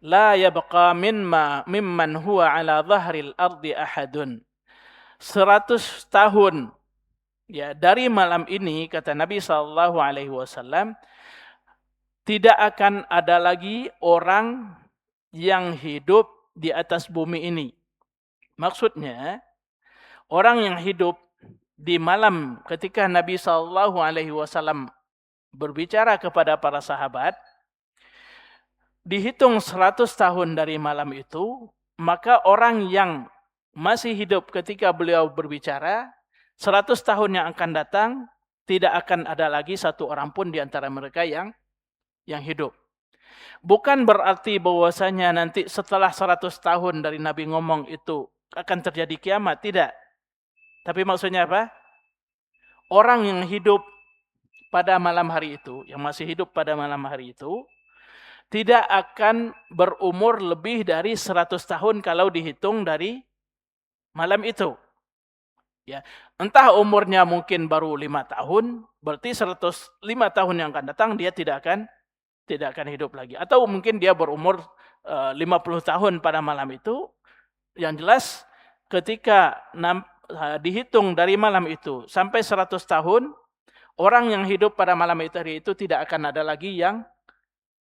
la yabqa mimman huwa ala dhahril ardi ahadun. 100 tahun, ya, dari malam ini, kata Nabi sallallahu alaihi wasallam, tidak akan ada lagi orang yang hidup di atas bumi ini. Maksudnya, orang yang hidup di malam ketika Nabi sallallahu alaihi wasallam berbicara kepada para sahabat, dihitung 100 tahun dari malam itu, maka orang yang masih hidup ketika beliau berbicara, 100 tahun yang akan datang, tidak akan ada lagi satu orang pun di antara mereka yang hidup. Bukan berarti bahwasanya nanti setelah 100 tahun dari Nabi ngomong itu akan terjadi kiamat, tidak. Tapi maksudnya apa? Orang yang hidup pada malam hari itu, yang masih hidup pada malam hari itu, tidak akan berumur lebih dari 100 tahun kalau dihitung dari malam itu. Ya, entah umurnya mungkin baru 5 tahun, berarti 105 tahun yang akan datang dia tidak akan hidup lagi. Atau mungkin dia berumur 50 tahun pada malam itu. Yang jelas ketika dihitung dari malam itu sampai 100 tahun, orang yang hidup pada malam itu tidak akan ada lagi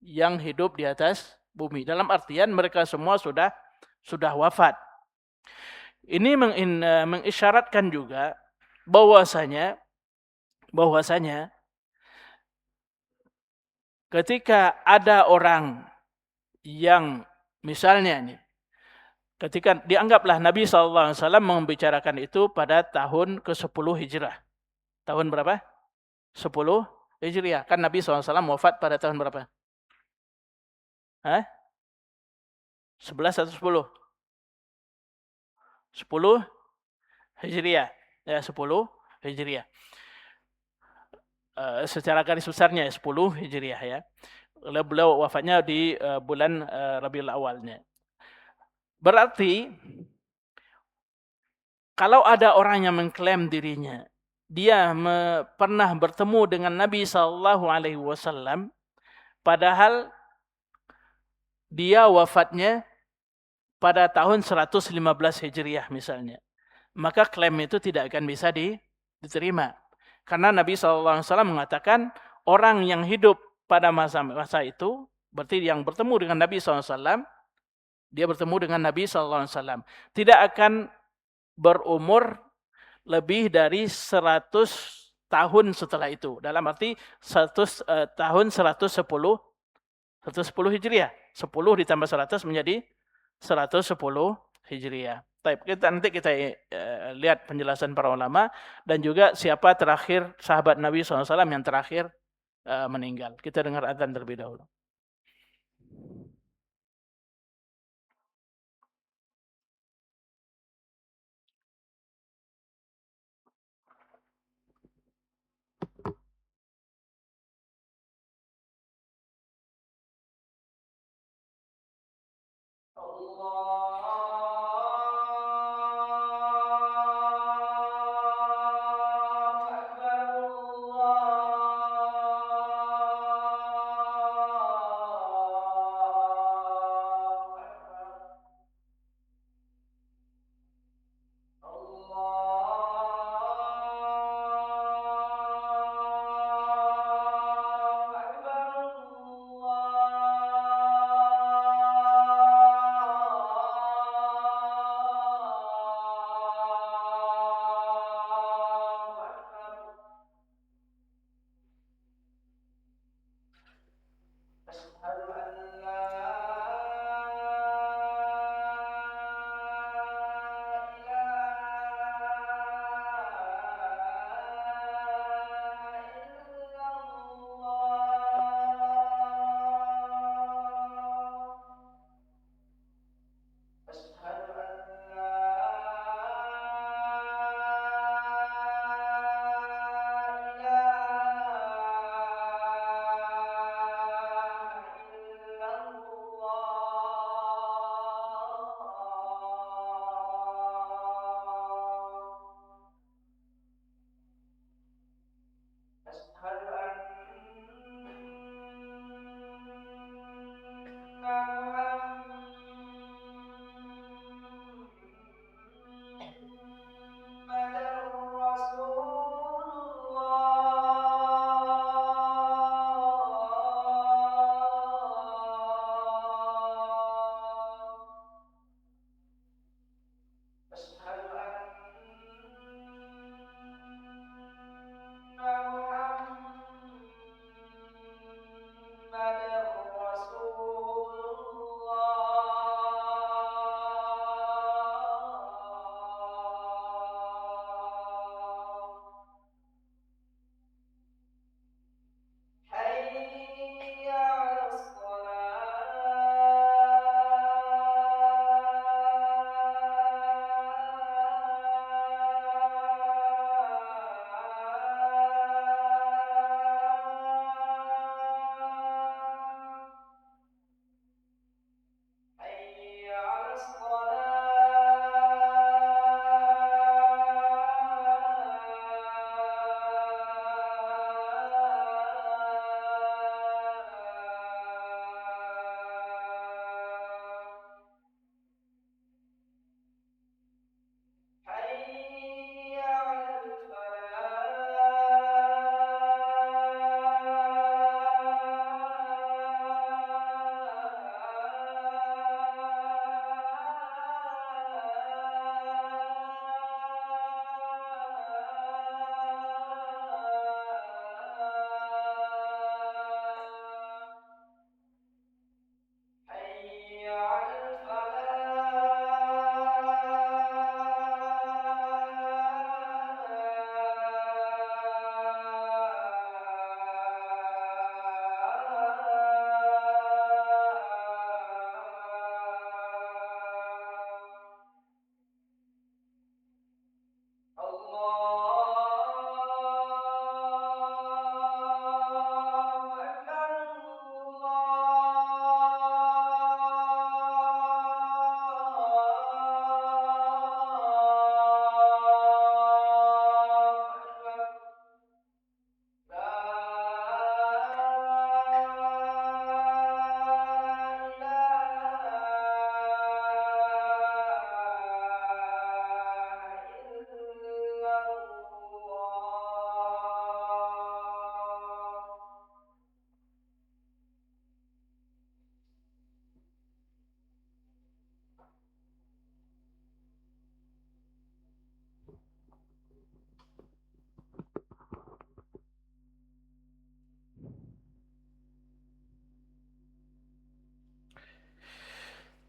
yang hidup di atas bumi. Dalam artian mereka semua sudah wafat. Ini mengisyaratkan juga bahwasanya ketika ada orang yang misalnya nih, ketika dianggaplah Nabi SAW membicarakan itu pada tahun ke-10 Hijrah. Tahun berapa? 10 Hijriah. Kan Nabi SAW wafat pada tahun berapa? 11 atau 10? 10 Hijriah. Ya, 10 Hijriah. Secara garis besarnya 10 Hijriah, ya. Beliau wafatnya di bulan Rabiul Awalnya. Berarti kalau ada orang yang mengklaim dirinya dia pernah bertemu dengan Nabi SAW, padahal dia wafatnya pada tahun 115 Hijriah misalnya, maka klaim itu tidak akan bisa diterima. Karena Nabi SAW mengatakan orang yang hidup pada masa itu, berarti yang bertemu dengan Nabi SAW, Dia bertemu dengan Nabi SAW. Tidak akan berumur lebih dari 100 tahun setelah itu. Dalam arti 100 tahun 110 Hijriah. 10 ditambah 100 menjadi 110 Hijriah. Nanti kita lihat penjelasan para ulama dan juga siapa terakhir sahabat Nabi SAW yang terakhir meninggal. Kita dengar azan terlebih dahulu.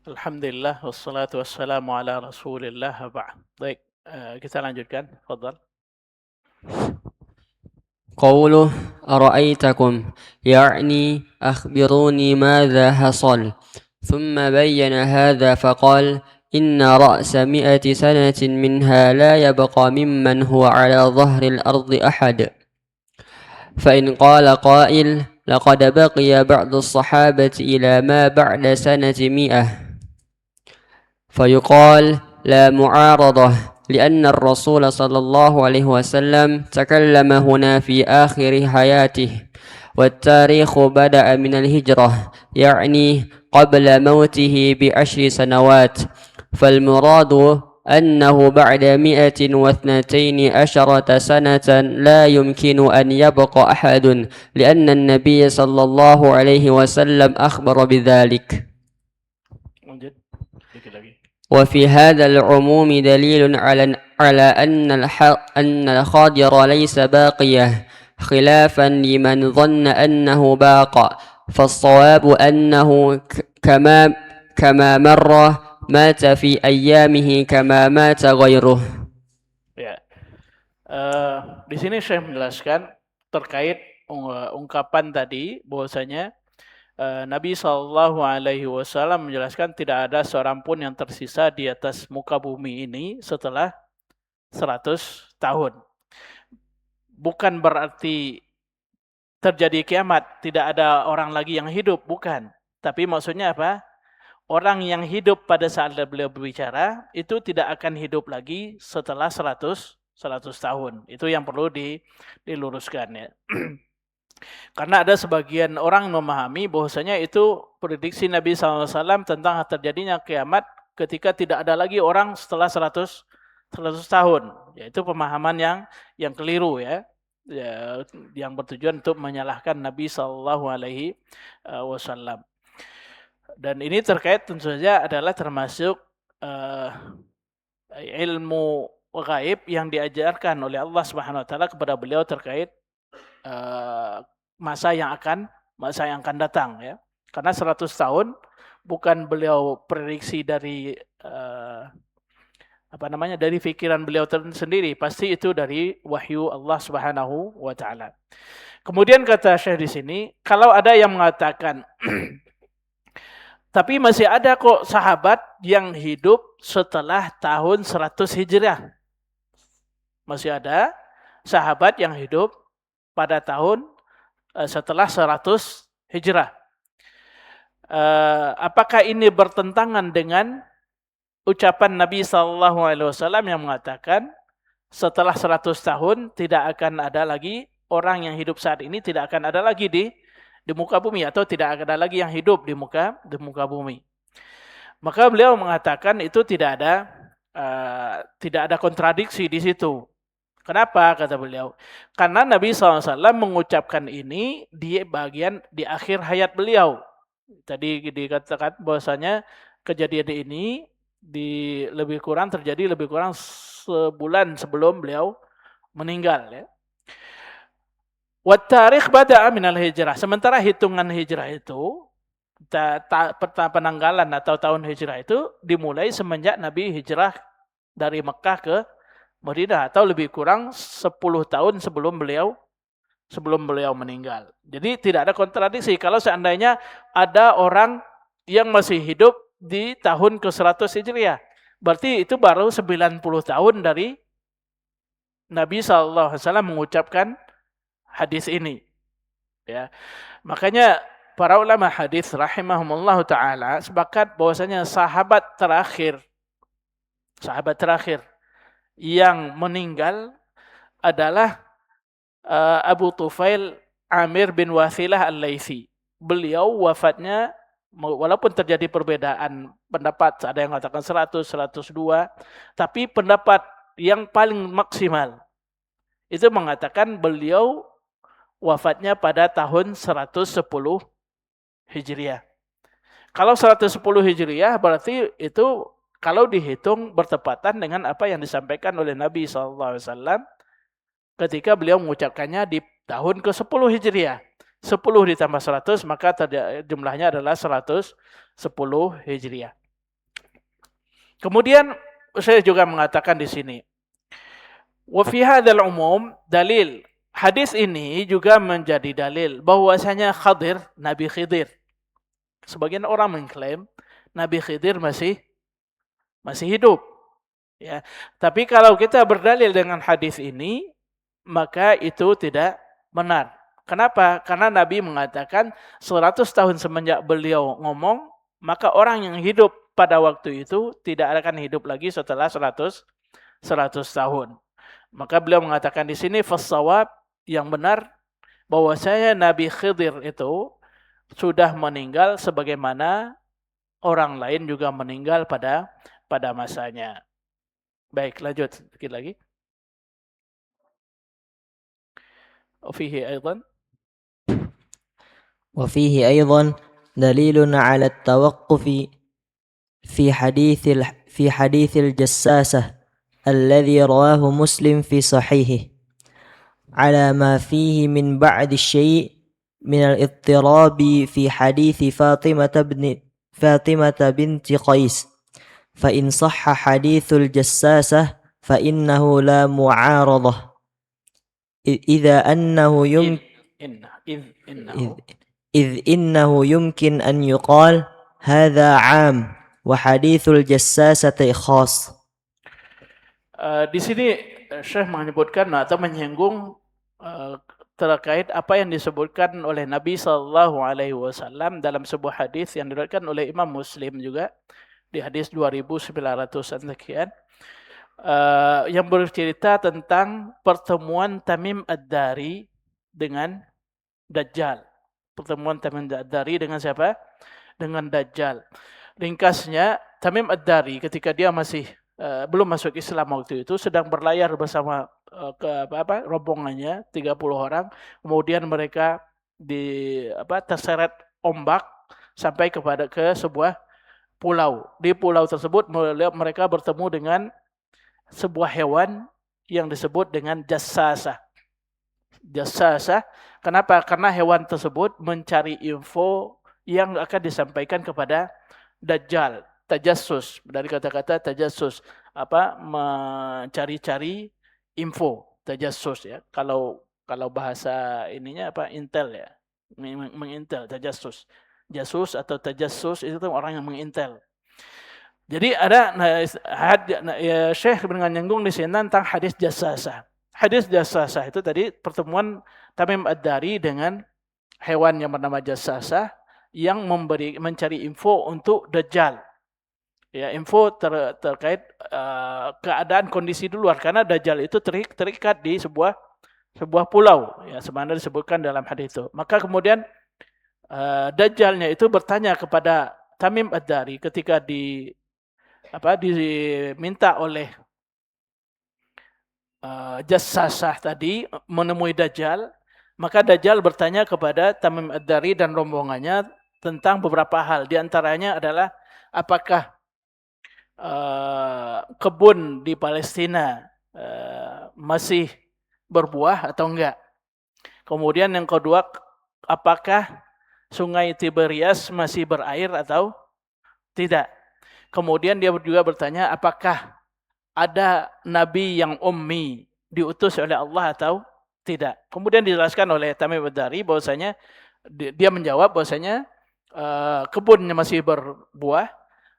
Alhamdulillah wassalatu wassalamu ala Rasulillah wa ba'd. Baik, kita lanjutkan. Fadhal. قوله أرأيتكم يعني أخبروني ماذا حصل ثم بين هذا فقال إن رأس 100 سنة منها لا يبقى ممن هو على ظهر الأرض أحد فإن قال قائل لقد بقي بعض الصحابة إلى ما بعد سنة 100 فيقال لا معارضة لأن الرسول صلى الله عليه وسلم تكلم هنا في آخر حياته والتاريخ بدأ من الهجرة يعني قبل موته ب10 سنوات فالمراد أنه بعد 112 سنة لا يمكن أن يبقى أحد لأن النبي صلى الله عليه وسلم أخبر بذلك. Lanjut. Dikit lagi. وفي هذا العموم دليل على أن الخاضر ليس باقية خلافا لمن ظن أنه باق فالصواب أنه كما مر مات في أيامه كما مات غيره. Ya. Di sini saya menjelaskan terkait ungkapan tadi bahwasanya Nabi Shallallahu Alaihi Wasallam menjelaskan tidak ada seorang pun yang tersisa di atas muka bumi ini setelah 100 tahun. Bukan berarti terjadi kiamat, tidak ada orang lagi yang hidup, bukan. Tapi maksudnya apa? Orang yang hidup pada saat beliau berbicara itu tidak akan hidup lagi setelah 100 tahun. Itu yang perlu diluruskan ya. Karena ada sebagian orang memahami bahwasanya itu prediksi Nabi SAW tentang terjadinya kiamat ketika tidak ada lagi orang setelah 100 tahun. Yaitu pemahaman yang keliru ya. Yang bertujuan untuk menyalahkan Nabi SAW. Dan ini terkait tentu saja adalah termasuk ilmu gaib yang diajarkan oleh Allah Subhanahu wa taala kepada beliau terkait masa yang akan datang ya. Karena 100 tahun bukan beliau prediksi dari dari pikiran beliau sendiri, pasti itu dari wahyu Allah Subhanahu wa taala. Kemudian kata Syekh di sini, kalau ada yang mengatakan tapi masih ada kok sahabat yang hidup setelah tahun 100 Hijriah. Masih ada sahabat yang hidup pada tahun setelah 100 Hijrah. Apakah ini bertentangan dengan ucapan Nabi SAW yang mengatakan setelah 100 tahun tidak akan ada lagi orang yang hidup saat ini, tidak akan ada lagi di muka bumi, atau tidak ada lagi yang hidup di muka bumi. Maka beliau mengatakan itu tidak ada kontradiksi di situ. Kenapa kata beliau? Karena Nabi SAW mengucapkan ini di akhir hayat beliau. Tadi dikatakan bahwasanya kejadian ini terjadi lebih kurang sebulan sebelum beliau meninggal ya. Wat tarikh bada'a minal hijrah. Sementara hitungan hijrah itu penanggalan atau tahun hijrah itu dimulai semenjak Nabi hijrah dari Mekah ke Madinah, atau lebih kurang 10 tahun sebelum beliau meninggal. Jadi tidak ada kontradiksi kalau seandainya ada orang yang masih hidup di tahun ke-100 Hijriah. Berarti itu baru 90 tahun dari Nabi SAW mengucapkan hadis ini. Ya. Makanya para ulama hadis rahimahumullah taala sepakat bahwasanya sahabat terakhir yang meninggal adalah Abu Tufail Amir bin Wasilah Al-Laitsi. Beliau wafatnya walaupun terjadi perbedaan pendapat, ada yang mengatakan 100, 102, tapi pendapat yang paling maksimal itu mengatakan beliau wafatnya pada tahun 110 Hijriah. Kalau 110 Hijriah berarti itu kalau dihitung bertepatan dengan apa yang disampaikan oleh Nabi SAW ketika beliau mengucapkannya di tahun ke-10 Hijriah. 10 ditambah 100 maka jumlahnya adalah 110 Hijriah. Kemudian saya juga mengatakan di sini, wa fi hadzal umum dalil. Hadis ini juga menjadi dalil bahwasanya Nabi Khidir. Sebagian orang mengklaim Nabi Khidir masih hidup, ya. Tapi kalau kita berdalil dengan hadis ini, maka itu tidak benar. Kenapa? Karena Nabi mengatakan 100 tahun semenjak beliau ngomong, maka orang yang hidup pada waktu itu tidak akan hidup lagi setelah 100 tahun. Maka beliau mengatakan di sini fasawab, yang benar bahwasanya Nabi Khidir itu sudah meninggal sebagaimana orang lain juga meninggal pada masanya. Baik, lanjut sedikit lagi. وفيه أيضا وفيه أيضا دليل على التوقف في حديث الجساسة الذي رواه مسلم في صحيحه على ما فيه من بعد الشيء من الاضطراب في حديث فاطمة بنت قيس، فإن صح حديث الجساسة فإنه لا معارضة، إذ إنه يمكن أن يقال هذا عام وحديث الجساسة خاص. Di sini Syekh menyebutkan atau menyinggung terkait apa yang disebutkan oleh Nabi SAW dalam sebuah hadis yang diriwayatkan oleh Imam Muslim juga di hadis 2900-an sekian, yang bercerita tentang pertemuan Tamim Ad-Dari dengan Dajjal. Pertemuan Tamim Ad-Dari dengan siapa? Dengan Dajjal. Ringkasnya, Tamim Ad-Dari ketika dia masih belum masuk Islam waktu itu sedang berlayar bersama rombongannya 30 orang, kemudian mereka terseret ombak sampai ke sebuah pulau. Di pulau tersebut mereka bertemu dengan sebuah hewan yang disebut dengan jassasah. Jassasah, kenapa? Karena hewan tersebut mencari info yang akan disampaikan kepada Dajjal. Tajassus, dari kata-kata tajassus, mencari-cari info, tajassus ya. Kalau bahasa ininya intel ya. Mengintel, tajassus. Jasus atau tajassus itu orang yang mengintel. Jadi ada Syekh dengan nyinggung di sini tentang hadis jassasah. Hadis jassasah itu tadi pertemuan Tamim Ad-Dari dengan hewan yang bernama jassasah yang mencari info untuk Dajjal. Ya, info terkait keadaan kondisi di luar, karena Dajjal itu terikat di sebuah pulau, ya, sebagaimana disebutkan dalam hadis itu. Maka kemudian Dajjalnya itu bertanya kepada Tamim Ad-Dari ketika diminta oleh Jassasah tadi menemui Dajjal, maka Dajjal bertanya kepada Tamim Ad-Dari dan rombongannya tentang beberapa hal. Di antaranya adalah apakah kebun di Palestina masih berbuah atau enggak. Kemudian yang kedua, apakah sungai Tiberias masih berair atau tidak. Kemudian dia juga bertanya apakah ada nabi yang ummi diutus oleh Allah atau tidak. Kemudian dijelaskan oleh Tamim Ad-Dari bahwasanya dia menjawab bahwasanya kebunnya masih berbuah,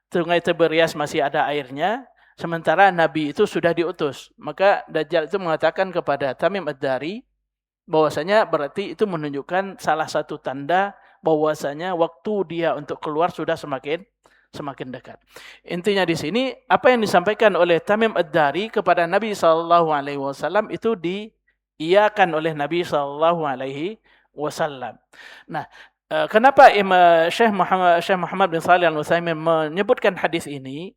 sungai Tiberias masih ada airnya, sementara Nabi itu sudah diutus. Maka Dajjal itu mengatakan kepada Tamim Ad-Dari bahwasanya berarti itu menunjukkan salah satu tanda bahwasanya waktu dia untuk keluar sudah semakin dekat. Intinya di sini apa yang disampaikan oleh Tamim Ad-Dari kepada Nabi SAW itu diiyakan oleh Nabi SAW. Nah, kenapa Syekh Muhammad bin Shalih Al-Utsaimin menyebutkan hadis ini?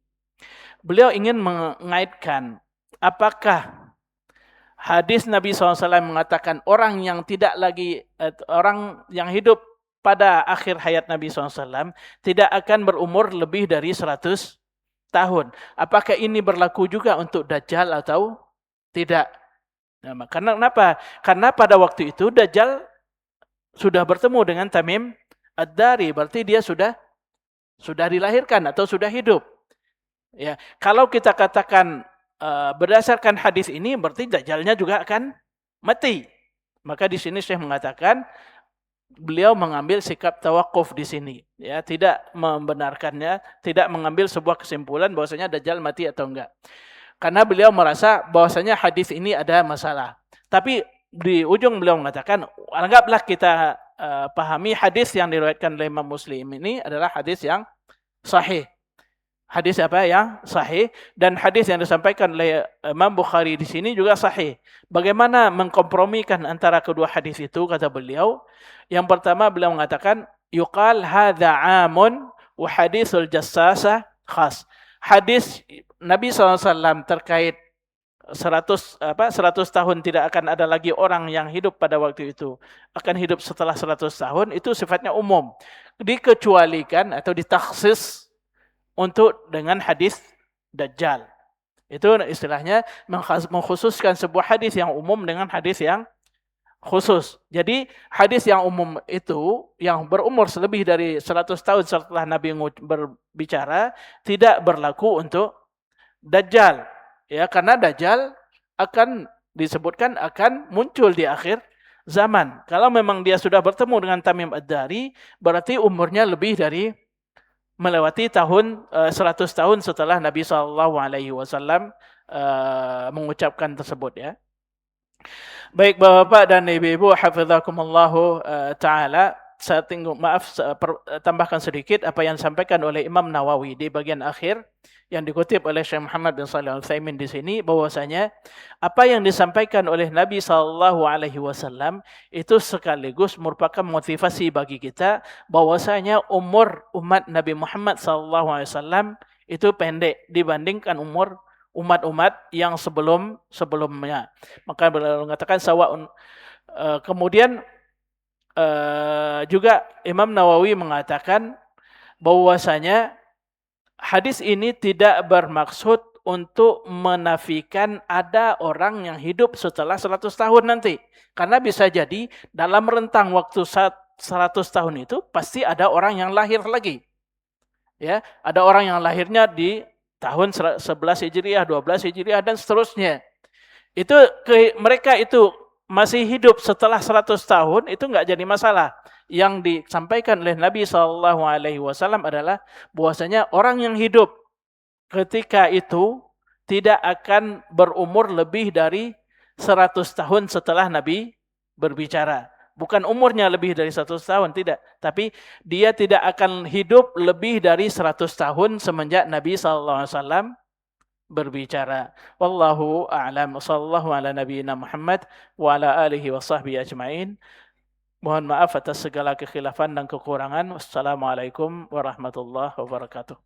Beliau ingin mengaitkan apakah hadis Nabi SAW mengatakan orang yang hidup pada akhir hayat Nabi SAW tidak akan berumur lebih dari 100 tahun. Apakah ini berlaku juga untuk Dajjal atau tidak? Nah, karena kenapa? Karena pada waktu itu Dajjal sudah bertemu dengan Tamim Ad-Dari, berarti dia sudah dilahirkan atau sudah hidup. Ya, kalau kita katakan berdasarkan hadis ini berarti Dajjalnya juga akan mati. Maka di sini Syekh mengatakan beliau mengambil sikap tawakuf di sini, ya, tidak membenarkannya, tidak mengambil sebuah kesimpulan bahwasanya Dajjal mati atau enggak. Karena beliau merasa bahwasanya hadis ini ada masalah. Tapi di ujung beliau mengatakan, anggaplah kita pahami hadis yang diriwayatkan oleh Imam Muslim ini adalah hadis yang sahih. Hadis apa yang sahih, dan hadis yang disampaikan oleh Imam Bukhari di sini juga sahih. Bagaimana mengkompromikan antara kedua hadis itu, kata beliau? Yang pertama beliau mengatakan yuqal hadza amun wa hadisul jassasa khas. Hadis Nabi SAW terkait 100 tahun tidak akan ada lagi orang yang hidup pada waktu itu, akan hidup setelah 100 tahun, itu sifatnya umum. Dikecualikan atau ditaksis untuk dengan hadis Dajjal. Itu istilahnya mengkhususkan sebuah hadis yang umum dengan hadis yang khusus. Jadi hadis yang umum itu yang berumur lebih dari 100 tahun setelah Nabi berbicara tidak berlaku untuk Dajjal. Ya, karena Dajjal akan disebutkan akan muncul di akhir zaman. Kalau memang dia sudah bertemu dengan Tamim Ad-Dari, berarti umurnya lebih dari melewati tahun 100 tahun setelah Nabi SAW mengucapkan tersebut, ya. Baik Bapak dan Ibu-ibu, hafizakumullahu taala, saya tambahkan sedikit apa yang disampaikan oleh Imam Nawawi di bagian akhir yang dikutip oleh Syekh Muhammad bin Shalih Al-Utsaimin di sini, bahwasanya apa yang disampaikan oleh Nabi SAW itu sekaligus merupakan motivasi bagi kita bahwasanya umur umat Nabi Muhammad SAW itu pendek dibandingkan umur umat-umat yang sebelumnya. Maka beliau mengatakan sawaun. Kemudian juga Imam Nawawi mengatakan bahwasanya hadis ini tidak bermaksud untuk menafikan ada orang yang hidup setelah 100 tahun nanti. Karena bisa jadi dalam rentang waktu 100 tahun itu pasti ada orang yang lahir lagi. Ya, ada orang yang lahirnya di tahun 11 Hijriah, 12 Hijriah dan seterusnya. Itu mereka itu masih hidup setelah 100 tahun itu enggak jadi masalah. Yang disampaikan oleh Nabi SAW adalah bahwasanya orang yang hidup ketika itu tidak akan berumur lebih dari 100 tahun setelah Nabi berbicara. Bukan umurnya lebih dari 100 tahun, tidak. Tapi dia tidak akan hidup lebih dari 100 tahun semenjak Nabi SAW berbicara. Wallahu a'lam. Sallallahu ala nabiyyina Muhammad wa ala alihi wa sahbihi ajma'in. Mohon maaf atas segala kekhilafan dan kekurangan. Wassalamualaikum warahmatullahi wabarakatuh.